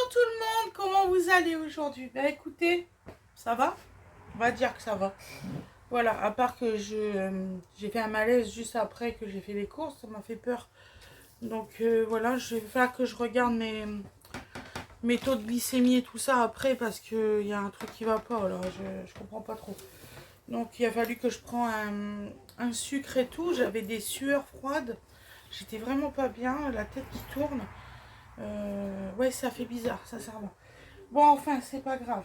tout le monde, comment vous allez aujourd'hui? Ben écoutez, ça va? On va dire que ça va. Voilà, à part que j'ai fait un malaise juste après que j'ai fait les courses, ça m'a fait peur. Donc voilà, je vais faire que je regarde mes taux de glycémie et tout ça après parce qu'il y a un truc qui va pas, alors je comprends pas trop. Donc il a fallu que je prenne un sucre et tout, j'avais des sueurs froides, j'étais vraiment pas bien, la tête qui tourne. Ouais, ça fait bizarre, sincèrement. Bon, enfin, c'est pas grave.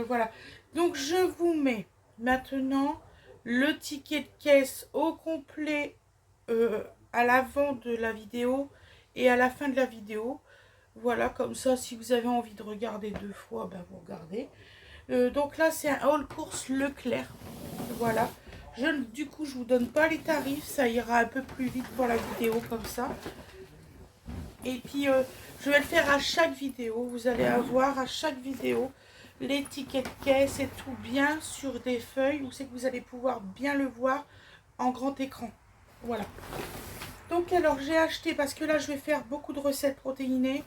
Voilà. Donc, je vous mets maintenant le ticket de caisse au complet à l'avant de la vidéo et à la fin de la vidéo. Voilà, comme ça, si vous avez envie de regarder deux fois, ben vous regardez. Donc là, c'est un all course Leclerc. Voilà. Du coup, je vous donne pas les tarifs. Ça ira un peu plus vite pour la vidéo comme ça. Et puis, je vais le faire à chaque vidéo. Vous allez avoir à chaque vidéo les tickets de caisse et tout bien sur des feuilles où c'est que vous allez pouvoir bien le voir en grand écran. Voilà. Donc, alors, j'ai acheté, parce que là, je vais faire beaucoup de recettes protéinées,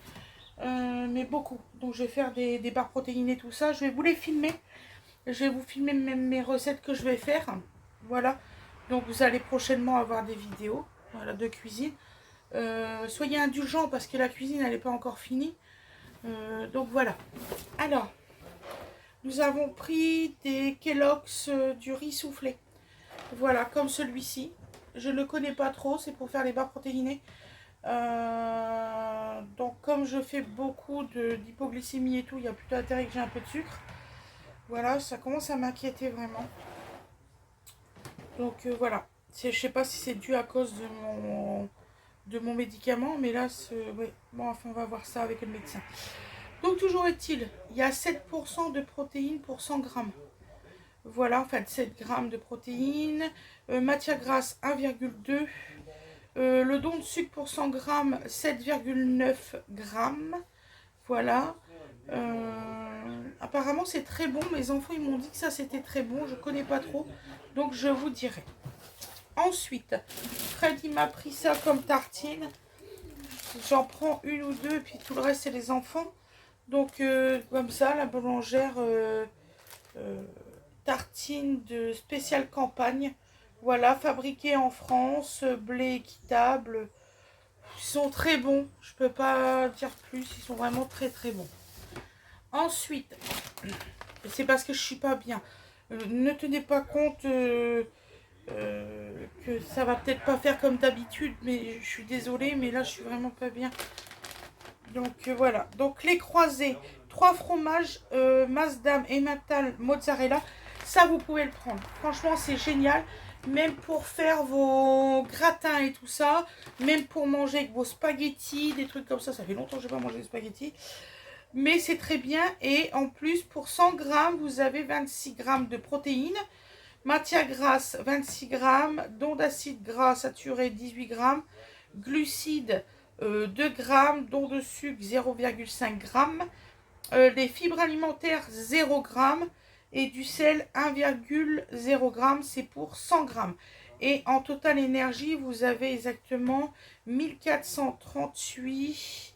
mais beaucoup. Donc, je vais faire des barres protéinées, tout ça. Je vais vous les filmer. Je vais vous filmer même mes recettes que je vais faire. Voilà. Donc, vous allez prochainement avoir des vidéos, voilà, de cuisine. Soyez indulgents parce que la cuisine elle n'est pas encore finie. Donc voilà. Alors, nous avons pris des Kellogg's du riz soufflé. Voilà, comme celui-ci. Je ne le connais pas trop, c'est pour faire les barres protéinées. Donc comme je fais beaucoup d'hypoglycémie et tout, il y a plutôt intérêt que j'ai un peu de sucre. Voilà, ça commence à m'inquiéter vraiment. Donc voilà. Je sais pas si c'est dû à cause de mon médicament, mais là, oui. Bon, enfin, on va voir ça avec le médecin. Donc, toujours est-il, il y a 7% de protéines pour 100 grammes. Voilà, en fait, 7 grammes de protéines. Matière grasse, 1,2. Le don de sucre pour 100 grammes, 7,9 grammes. Voilà. Apparemment, c'est très bon. Mes enfants, ils m'ont dit que ça, c'était très bon. Je ne connais pas trop. Donc, je vous dirai. Ensuite, Fred, il m'a pris ça comme tartine. J'en prends une ou deux, puis tout le reste, c'est les enfants. Donc, comme ça, la boulangère tartine de spéciale campagne. Voilà, fabriquée en France, blé équitable. Ils sont très bons, je peux pas dire plus, ils sont vraiment très très bons. Ensuite, c'est parce que je suis pas bien. Ne tenez pas compte que ça va peut-être pas faire comme d'habitude, mais je suis désolée, mais là je suis vraiment pas bien. Donc voilà, donc les croisés, 3 fromages, Masdam, Emmental, mozzarella, ça vous pouvez le prendre. Franchement c'est génial, même pour faire vos gratins et tout ça, même pour manger avec vos spaghettis, des trucs comme ça fait longtemps que je n'ai pas mangé de spaghettis. Mais c'est très bien et en plus pour 100 grammes, vous avez 26 grammes de protéines, matière grasse 26 grammes, don d'acide gras saturé 18 grammes, glucides 2 grammes, don de sucre 0,5 grammes, les fibres alimentaires 0 grammes et du sel 1,0 grammes, c'est pour 100 grammes. Et en total énergie, vous avez exactement 1438,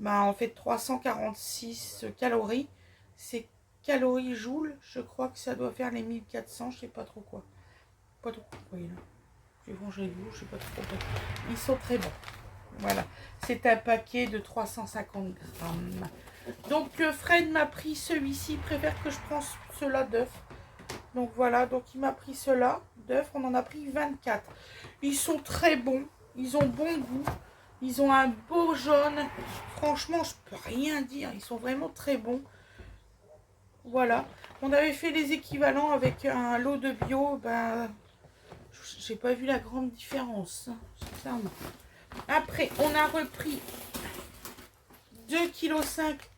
en fait 346 calories. C'est calories joules, je crois que ça doit faire les 1400, je sais pas trop quoi. Pas trop quoi, là. Je vais manger vous, je sais pas trop quoi. Ils sont très bons. Voilà, c'est un paquet de 350 grammes. Donc Fred m'a pris celui-ci, il préfère que je prenne cela d'œuf. Donc voilà, donc il m'a pris cela d'œuf, on en a pris 24. Ils sont très bons, ils ont bon goût, ils ont un beau jaune. Franchement, je peux rien dire, ils sont vraiment très bons. Voilà, on avait fait les équivalents avec un lot de bio, j'ai pas vu la grande différence, sincèrement. Après, on a repris 2,5 kg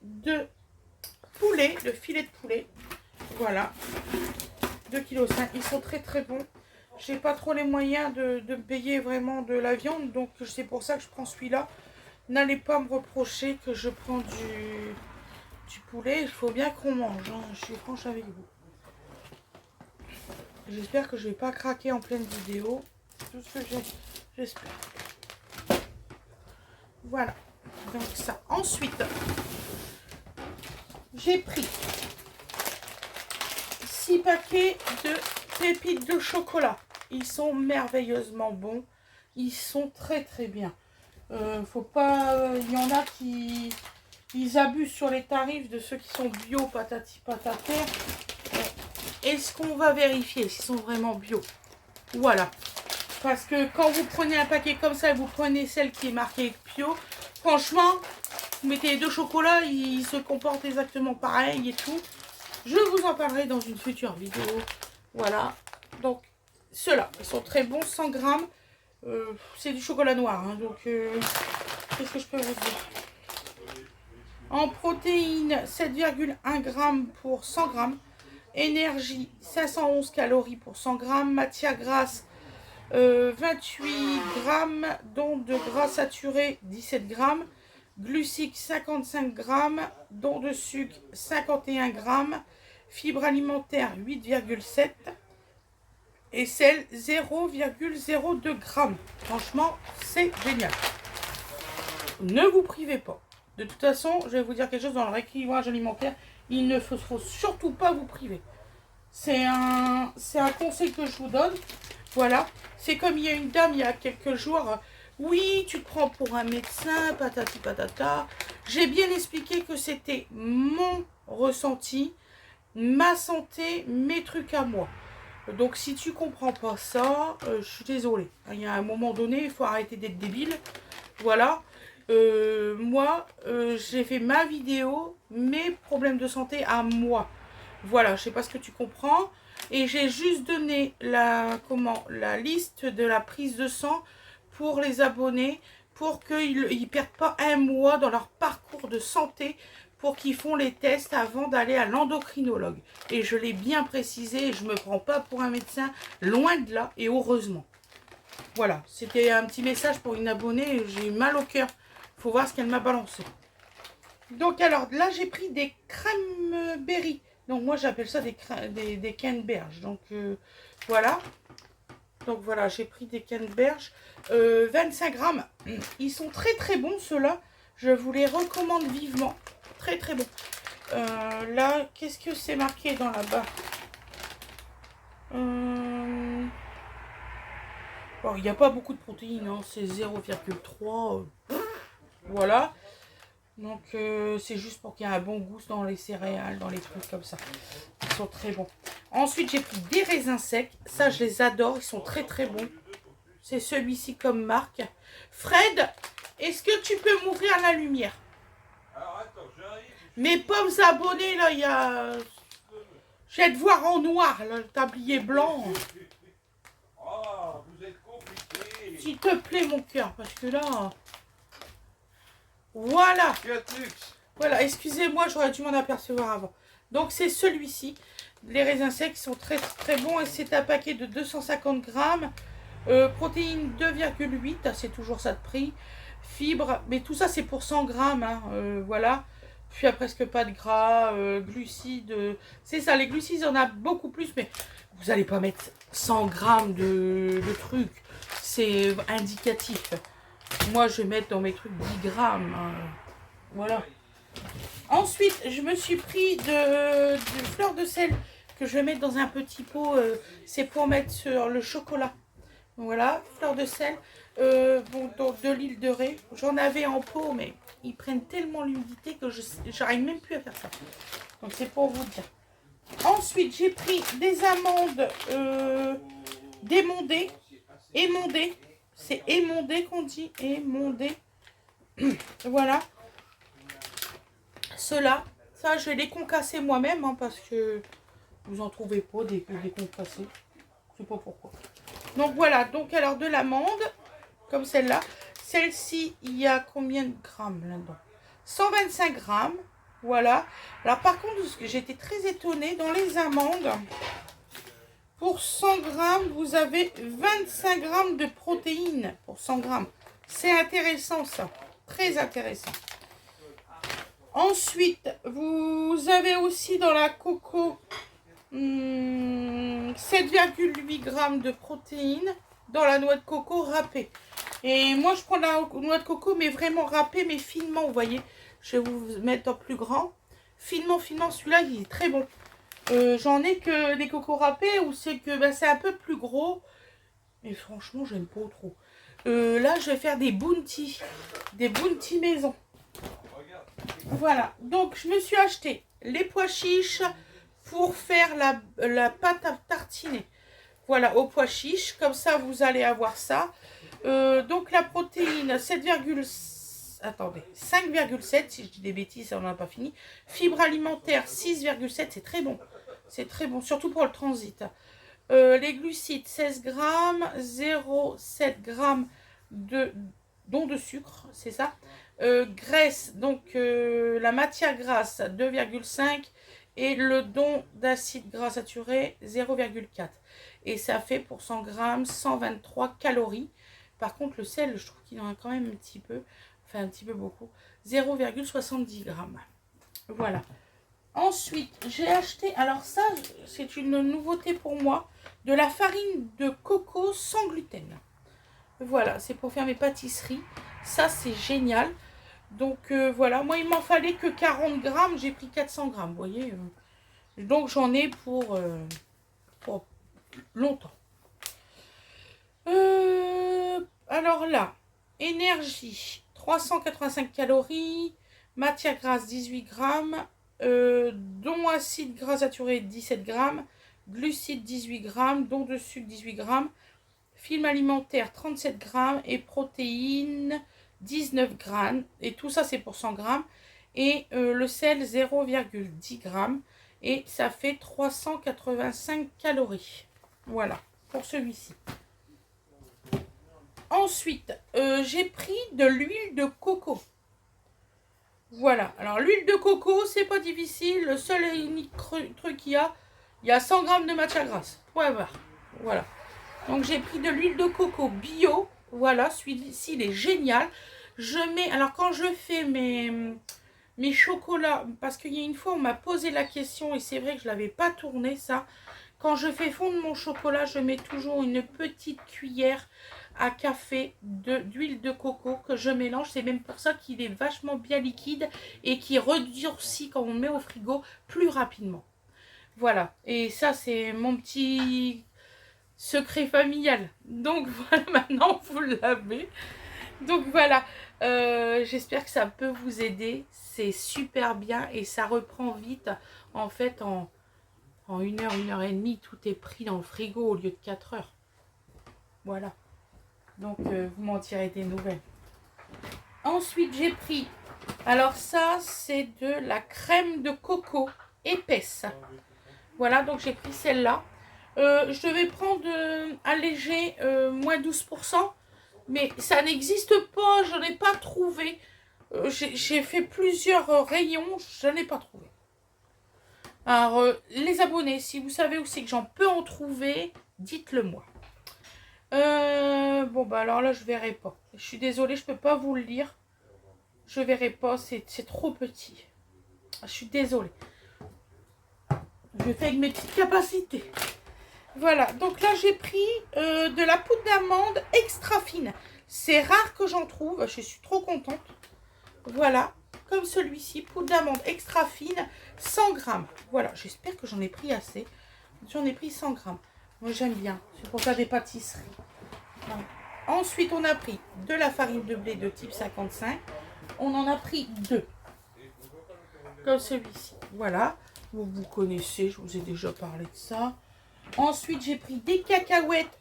de poulet, de filet de poulet. Voilà. 2,5 kg. Ils sont très très bons. J'ai pas trop les moyens de me payer vraiment de la viande. Donc c'est pour ça que je prends celui-là. N'allez pas me reprocher que je prends du poulet. Il faut bien qu'on mange. Hein. Je suis franche avec vous. J'espère que je vais pas craquer en pleine vidéo. C'est tout ce que j'espère. Voilà. Donc ça. Ensuite, j'ai pris 6 paquets de pépites de chocolat. Ils sont merveilleusement bons. Ils sont très très bien. Faut pas... Il y en a qui... Ils abusent sur les tarifs de ceux qui sont bio, patati patata. Est-ce qu'on va vérifier s'ils sont vraiment bio? Voilà. Parce que quand vous prenez un paquet comme ça, vous prenez celle qui est marquée bio. Franchement, vous mettez les 2 chocolats, ils se comportent exactement pareil et tout. Je vous en parlerai dans une future vidéo. Voilà. Donc, ceux-là, ils sont très bons, 100 grammes. C'est du chocolat noir. Hein, donc, qu'est-ce que je peux vous dire? En protéines, 7,1 g pour 100 g. Énergie, 511 calories pour 100 g. Matière grasse, 28 g. Dont de gras saturé, 17 g. Glucides, 55 g. Dont de sucre, 51 g. Fibres alimentaires, 8,7. Et sel, 0,02 g. Franchement, c'est génial. Ne vous privez pas. De toute façon, je vais vous dire quelque chose dans le rééquilibrage alimentaire. Il ne faut surtout pas vous priver. C'est un conseil que je vous donne. Voilà. C'est comme il y a une dame il y a quelques jours. Oui, tu te prends pour un médecin, patati patata. J'ai bien expliqué que c'était mon ressenti, ma santé, mes trucs à moi. Donc si tu comprends pas ça, je suis désolée. Il y a un moment donné, il faut arrêter d'être débile. Voilà. Moi, j'ai fait ma vidéo, mes problèmes de santé à moi. Voilà, je sais pas ce que tu comprends. Et j'ai juste donné la liste de la prise de sang pour les abonnés, pour qu'ils ne perdent pas un mois dans leur parcours de santé, pour qu'ils font les tests avant d'aller à l'endocrinologue. Et je l'ai bien précisé, je ne me prends pas pour un médecin, loin de là, et heureusement. Voilà, c'était un petit message pour une abonnée, j'ai eu mal au cœur. Il faut voir ce qu'elle m'a balancé. Donc alors, là j'ai pris des cranberries. Donc moi j'appelle ça des canneberges. Donc voilà. Donc voilà, j'ai pris des canneberges. 25 grammes. Ils sont très très bons ceux-là. Je vous les recommande vivement. Très très bons. Là, qu'est-ce que c'est marqué dans là-bas? Bon, il n'y a pas beaucoup de protéines. Hein. C'est 0,3. Voilà. Donc c'est juste pour qu'il y ait un bon goût dans les céréales, dans les trucs comme ça. Ils sont très bons. Ensuite j'ai pris des raisins secs. Ça je les adore, ils sont très très bons. C'est celui-ci comme marque. Fred, est-ce que tu peux m'ouvrir la lumière? Alors attends, j'arrive. Mes pommes abonnées là, il y a... Je vais te voir en noir, là, le tablier blanc. Oh, vous êtes compliqué. S'il te plaît mon cœur, parce que là... Voilà. Voilà, excusez-moi, j'aurais dû m'en apercevoir avant. Donc c'est celui-ci. Les raisins secs sont très très bons et c'est un paquet de 250 grammes. Protéines 2,8, c'est toujours ça de prix. Fibres, mais tout ça c'est pour 100 grammes. Hein, voilà. Puis il n'y a presque pas de gras, glucides. C'est ça, les glucides, on a beaucoup plus, mais vous n'allez pas mettre 100 grammes de trucs. C'est indicatif. Moi, je vais mettre dans mes trucs 10 grammes. Voilà. Ensuite, je me suis pris de fleurs de sel que je vais mettre dans un petit pot. C'est pour mettre sur le chocolat. Voilà, fleurs de sel. Bon, de l'huile de raie. J'en avais en pot, mais ils prennent tellement l'humidité que j'arrive même plus à faire ça. Donc, c'est pour vous dire. Ensuite, j'ai pris des amandes démondées, émondées. C'est émondé qu'on dit, émondé. Voilà. Ceux-là, ça je vais les concasser moi-même hein, parce que vous en trouvez pas des concassés. Je sais pas pourquoi. Donc voilà, donc alors de l'amande, comme celle-là. Celle-ci, il y a combien de grammes là-dedans? 125 grammes. Voilà. Alors par contre, j'étais très étonnée, dans les amandes, pour 100 grammes, vous avez 25 grammes de protéines pour 100 grammes. C'est intéressant ça, très intéressant. Ensuite, vous avez aussi dans la coco 7,8 grammes de protéines dans la noix de coco râpée. Et moi, je prends la noix de coco, mais vraiment râpée, mais finement, vous voyez. Je vais vous mettre en plus grand. Finement, celui-là, il est très bon. J'en ai que des cocos râpés où c'est que bah, c'est un peu plus gros. Mais franchement, j'aime pas trop. Là, je vais faire des bounty. Des bounty maison. Voilà. Donc, je me suis acheté les pois chiches pour faire la pâte à tartiner. Voilà, aux pois chiches. Comme ça, vous allez avoir ça. Donc, la protéine, 5,7. Si je dis des bêtises, on n'en a pas fini. Fibre alimentaire, 6,7. C'est très bon. C'est très bon, surtout pour le transit. Les glucides, 16 grammes, 0,7 grammes de don de sucre, c'est ça. Graisse, donc la matière grasse, 2,5 et le don d'acide gras saturé, 0,4. Et ça fait pour 100 grammes, 123 calories. Par contre, le sel, je trouve qu'il en a quand même un petit peu, enfin un petit peu beaucoup, 0,70 grammes. Voilà. Ensuite, j'ai acheté, alors ça, c'est une nouveauté pour moi, de la farine de coco sans gluten. Voilà, c'est pour faire mes pâtisseries. Ça, c'est génial. Donc, voilà, moi, il m'en fallait que 40 grammes. J'ai pris 400 grammes, vous voyez. Donc, j'en ai pour longtemps. Alors là, énergie, 385 calories. Matière grasse, 18 grammes. Don acide gras saturé, 17 grammes. Glucides, 18 grammes. Don de sucre, 18 grammes. Film alimentaire, 37 grammes. Et protéines, 19 grammes. Et tout ça, c'est pour 100 grammes. Et le sel, 0,10 grammes. Et ça fait 385 calories. Voilà, pour celui-ci. Ensuite, j'ai pris de l'huile de coco. Voilà, alors l'huile de coco, c'est pas difficile. Le seul et unique truc qu'il y a 100 grammes de matière grasse. Point barre. Voilà. Donc j'ai pris de l'huile de coco bio. Voilà, celui-ci, il est génial. Je mets, alors quand je fais mes chocolats, parce qu'il y a une fois, on m'a posé la question, et c'est vrai que je ne l'avais pas tourné, ça. Quand je fais fondre mon chocolat, je mets toujours une petite cuillère à café d'huile de coco que je mélange. C'est même pour ça qu'il est vachement bien liquide et qui redurcit quand on le met au frigo plus rapidement. Voilà, et ça c'est mon petit secret familial. Donc voilà, maintenant vous l'avez. Donc voilà, j'espère que ça peut vous aider. C'est super bien et ça reprend vite. En fait, en 1 heure, 1 heure et demie, tout est pris dans le frigo au lieu de 4 heures. Voilà. Donc, vous m'en tirez des nouvelles. Ensuite, j'ai pris, alors ça, c'est de la crème de coco épaisse. Voilà, donc j'ai pris celle-là. Je devais prendre allégé moins 12%, mais ça n'existe pas, je n'ai pas trouvé. J'ai fait plusieurs rayons, je n'ai pas trouvé. Alors, les abonnés, si vous savez où c'est que j'en peux en trouver, dites-le moi. Bon, bah alors là, je verrai pas. Je suis désolée, je peux pas vous le lire. Je verrai pas, c'est trop petit. Je suis désolée. Je fais avec mes petites capacités. Voilà, donc là, j'ai pris de la poudre d'amande extra fine. C'est rare que j'en trouve, je suis trop contente. Voilà, comme celui-ci, poudre d'amande extra fine, 100 grammes. Voilà, j'espère que j'en ai pris assez. J'en ai pris 100 grammes. Moi, j'aime bien. C'est pour faire des pâtisseries. Voilà. Ensuite, on a pris de la farine de blé de type 55. On en a pris 2. Comme celui-ci. Voilà. Vous connaissez, je vous ai déjà parlé de ça. Ensuite, j'ai pris des cacahuètes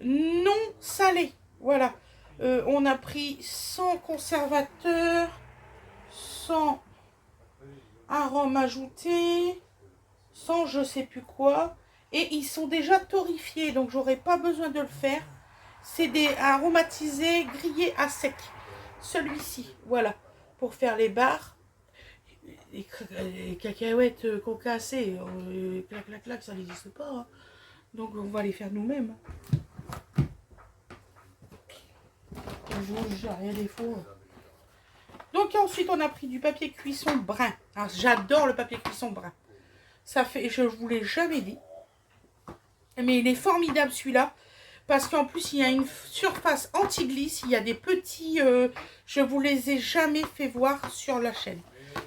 non salées. Voilà. On a pris 100 conservateurs, 100 arômes ajoutés, 100 je sais plus quoi. Et ils sont déjà torréfiés, donc j'aurai pas besoin de le faire. C'est des aromatisés grillés à sec. Celui-ci, voilà, pour faire les barres. Les cacahuètes concassées, clac, clac, clac, ça n'existe pas. Hein. Donc on va les faire nous-mêmes. Je vous jure, rien des faux. Donc ensuite on a pris du papier cuisson brun. J'adore le papier cuisson brun. Ça fait, je ne vous l'ai jamais dit. Mais il est formidable celui-là. Parce qu'en plus il y a une surface anti-glisse. Il y a des petits... je vous les ai jamais fait voir sur la chaîne.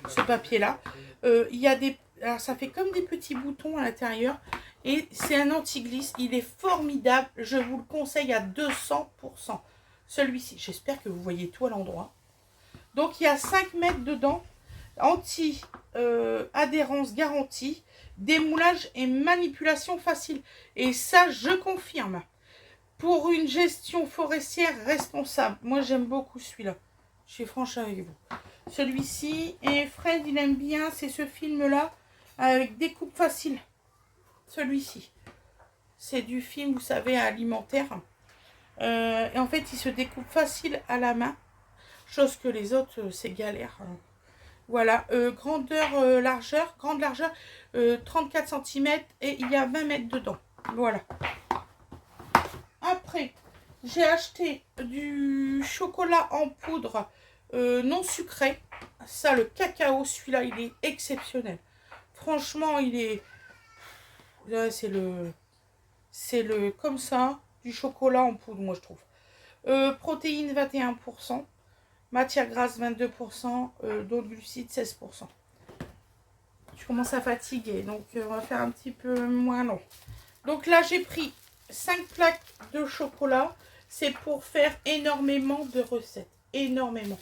ce papier-là. Il y a des... Alors, ça fait comme des petits boutons à l'intérieur. Et c'est un anti-glisse. Il est formidable. Je vous le conseille à 200%. Celui-ci. J'espère que vous voyez tout à l'endroit. Donc, il y a 5 mètres dedans. Anti-adhérence garantie. Démoulage et manipulation facile. Et ça, je confirme. Pour une gestion forestière responsable. Moi, j'aime beaucoup celui-là. Je suis franche avec vous. Celui-ci. Et Fred, il aime bien. C'est ce film-là. Avec découpe facile. Celui-ci. C'est du film, vous savez, alimentaire. Et en fait, il se découpe facile à la main. Chose que les autres, c'est galère. Voilà. Grandeur, largeur. Grande largeur. 34 cm. Et il y a 20 mètres dedans. Voilà. Après, j'ai acheté du chocolat en poudre non sucré. Ça, le cacao, celui-là, il est exceptionnel. Franchement, il est... Ouais, c'est le comme ça, du chocolat en poudre, moi, je trouve. Protéines, 21%. Matière grasse, 22%. D'eau de glucides, 16%. Je commence à fatiguer, donc on va faire un petit peu moins long. Donc là, j'ai pris 5 plaques de chocolat. C'est pour faire énormément de recettes. Énormément.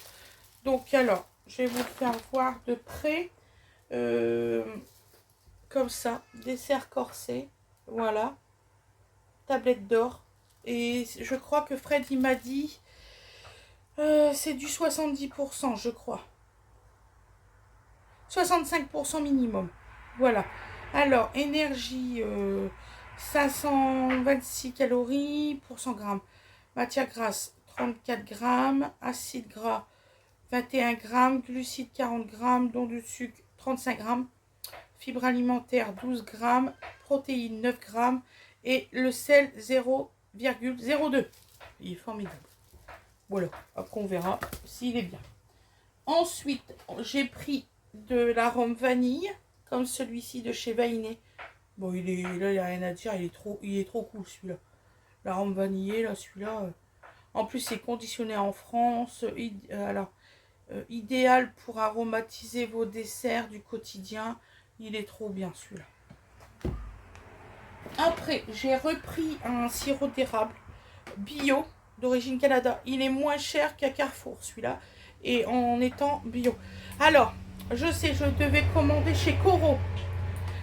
Donc alors, je vais vous le faire voir de près. Comme ça. Dessert corsé. Voilà. Tablette d'or. Et je crois que Fred, il m'a dit... c'est du 70%, je crois. 65% minimum. Voilà. Alors, énergie... 526 calories pour 100 grammes. Matière grasse, 34 grammes. Acide gras, 21 grammes. Glucides, 40 grammes. Dont de sucre, 35 grammes. Fibres alimentaires, 12 grammes. Protéines, 9 grammes. Et le sel, 0,02. Il est formidable. Voilà. Après, on verra s'il est bien. Ensuite, j'ai pris de l'arôme vanille. Comme celui-ci de chez Vainé. Bon, là, il n'y a rien à dire, il est trop cool celui-là. L'arôme vanillé, là, celui-là. En plus, c'est conditionné en France. Idéal pour aromatiser vos desserts du quotidien. Il est trop bien celui-là. Après, j'ai repris un sirop d'érable bio d'origine Canada. Il est moins cher qu'à Carrefour, celui-là. Et en étant bio. Alors, je sais, je devais commander chez Coro.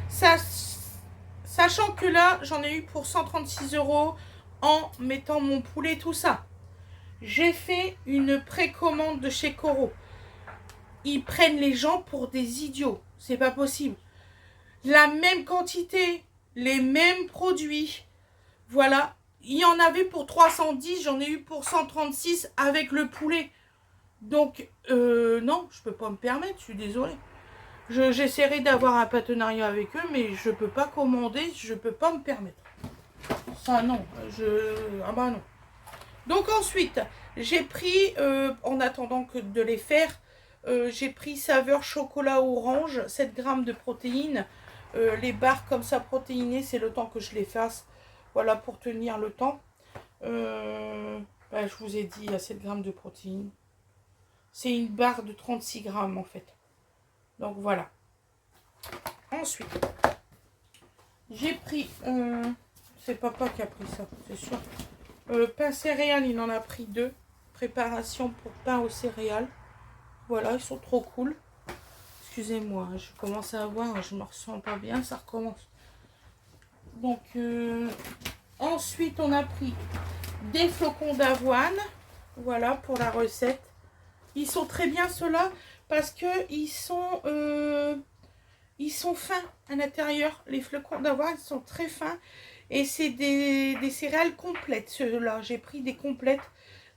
Ça... Sachant que là, j'en ai eu pour 136 € en mettant mon poulet, tout ça. J'ai fait une précommande de chez Coro. Ils prennent les gens pour des idiots. C'est pas possible. La même quantité, les mêmes produits. Voilà. Il y en avait pour 310, j'en ai eu pour 136 avec le poulet. Donc, non, je peux pas me permettre, je suis désolée. J'essaierai d'avoir un partenariat avec eux, mais je peux pas commander, je peux pas me permettre. Ça, non. Ah bah non. Donc ensuite, j'ai pris, en attendant que de les faire, j'ai pris saveur chocolat orange, 7 grammes de protéines. Les barres comme ça protéinées, c'est le temps que je les fasse. Voilà, pour tenir le temps. Je vous ai dit, il y a 7 grammes de protéines. C'est une barre de 36 grammes en fait. Donc voilà. Ensuite, j'ai pris... c'est papa qui a pris ça, c'est sûr. Pain céréales, il en a pris 2. Préparation pour pain aux céréales. Voilà, ils sont trop cool. Excusez-moi, je commence à avoir, je me ressens pas bien, ça recommence. Donc, ensuite, on a pris des flocons d'avoine. Voilà, pour la recette. Ils sont très bien, ceux-là, parce que ils sont fins à l'intérieur. Les flocons d'avoine sont très fins. Et c'est des céréales complètes, ceux-là. J'ai pris des complètes,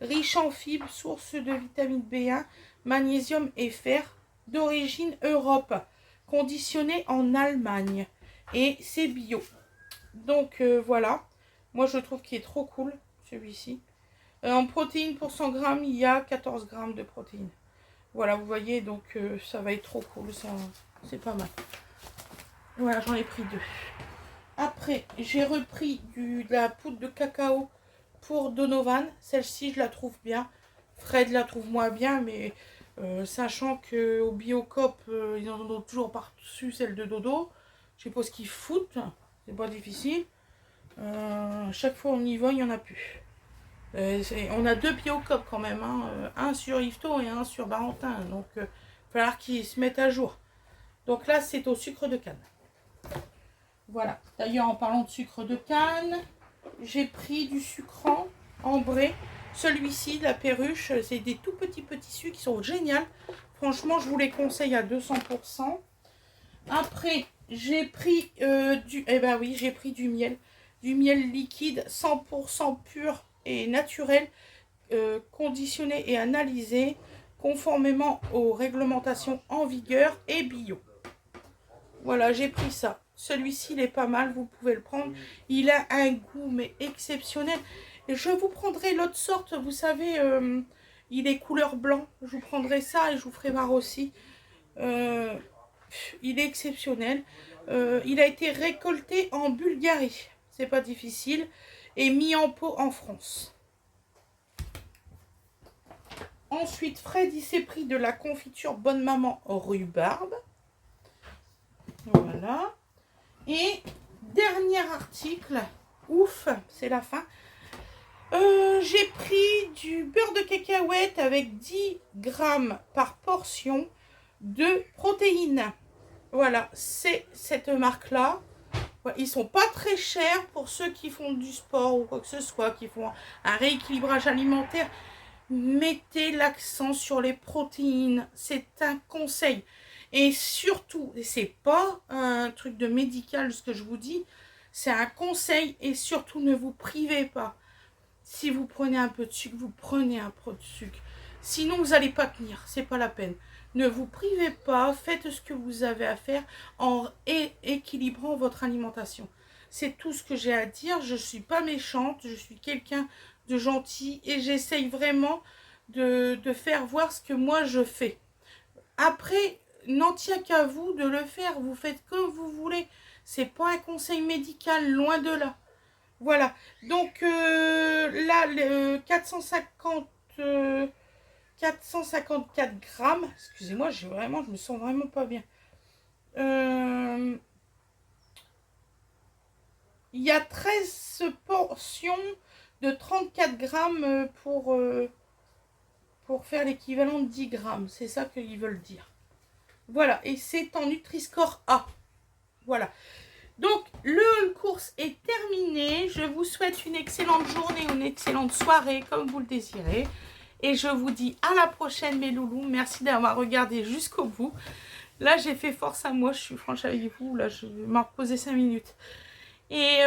riches en fibres, source de vitamine B1, magnésium et fer, d'origine Europe, conditionné en Allemagne. Et c'est bio. Donc, voilà. Moi, je trouve qu'il est trop cool, celui-ci. En protéines pour 100 grammes, il y a 14 grammes de protéines. Voilà, vous voyez, donc ça va être trop cool, ça, c'est pas mal. Voilà, j'en ai pris 2. Après, j'ai repris de la poudre de cacao pour Donovan. Celle-ci, je la trouve bien. Fred la trouve moins bien, mais Sachant qu'au Biocop, ils en ont toujours par-dessus celle de dodo. Je sais pas ce qu'ils foutent, c'est pas difficile. Chaque fois on y va, il n'y en a plus. On a 2 Biocop quand même, hein. Un sur Yvetot et un sur Barentin. Donc il va falloir qu'ils se mettent à jour. Donc là c'est au sucre de canne. Voilà. D'ailleurs en parlant de sucre de canne, j'ai pris du sucrant ambré. Celui-ci, la perruche, c'est des tout petits sucres qui sont géniaux. Franchement, je vous les conseille à 200%. Après, j'ai pris j'ai pris du miel liquide 100% pur et naturel, conditionné et analysé conformément aux réglementations en vigueur et bio. Voilà, j'ai pris ça. Celui-ci, il est pas mal, vous pouvez le prendre. Il a un goût, mais exceptionnel. Et je vous prendrai l'autre sorte, vous savez, il est couleur blanc. Je vous prendrai ça et je vous ferai voir aussi. Il est exceptionnel. Il a été récolté en Bulgarie. C'est pas difficile. Et mis en pot en France. Ensuite, Fred, il s'est pris de la confiture Bonne Maman rhubarbe. Voilà. Et dernier article, ouf, c'est la fin. J'ai pris du beurre de cacahuète avec 10 grammes par portion de protéines. Voilà, c'est cette marque-là. Ils sont pas très chers pour ceux qui font du sport ou quoi que ce soit, qui font un rééquilibrage alimentaire. Mettez l'accent sur les protéines, c'est un conseil. Et surtout, c'est pas un truc de médical ce que je vous dis, c'est un conseil et surtout ne vous privez pas. Si vous prenez un peu de sucre, vous prenez un peu de sucre. Sinon, vous n'allez pas tenir, c'est pas la peine. Ne vous privez pas, faites ce que vous avez à faire en équilibrant votre alimentation. C'est tout ce que j'ai à dire, je ne suis pas méchante, je suis quelqu'un de gentil et j'essaye vraiment de faire voir ce que moi je fais. Après, n'en tient qu'à vous de le faire, vous faites comme vous voulez. C'est pas un conseil médical, loin de là. Voilà, donc là, 454 grammes, excusez-moi, je me sens vraiment pas bien. Il y a 13 portions de 34 grammes pour faire l'équivalent de 10 grammes, c'est ça qu'ils veulent dire. Voilà, et c'est en Nutri-Score A. Voilà. Donc, le course est terminée. Je vous souhaite une excellente journée, une excellente soirée, comme vous le désirez. Et je vous dis à la prochaine, mes loulous. Merci d'avoir regardé jusqu'au bout. Là, j'ai fait force à moi. Je suis franche avec vous. Là, je vais m'en reposer 5 minutes. Et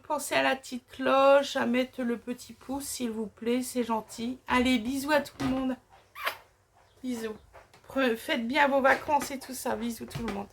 pensez à la petite cloche, à mettre le petit pouce, s'il vous plaît. C'est gentil. Allez, bisous à tout le monde. Bisous. Faites bien vos vacances et tout ça. Bisous tout le monde.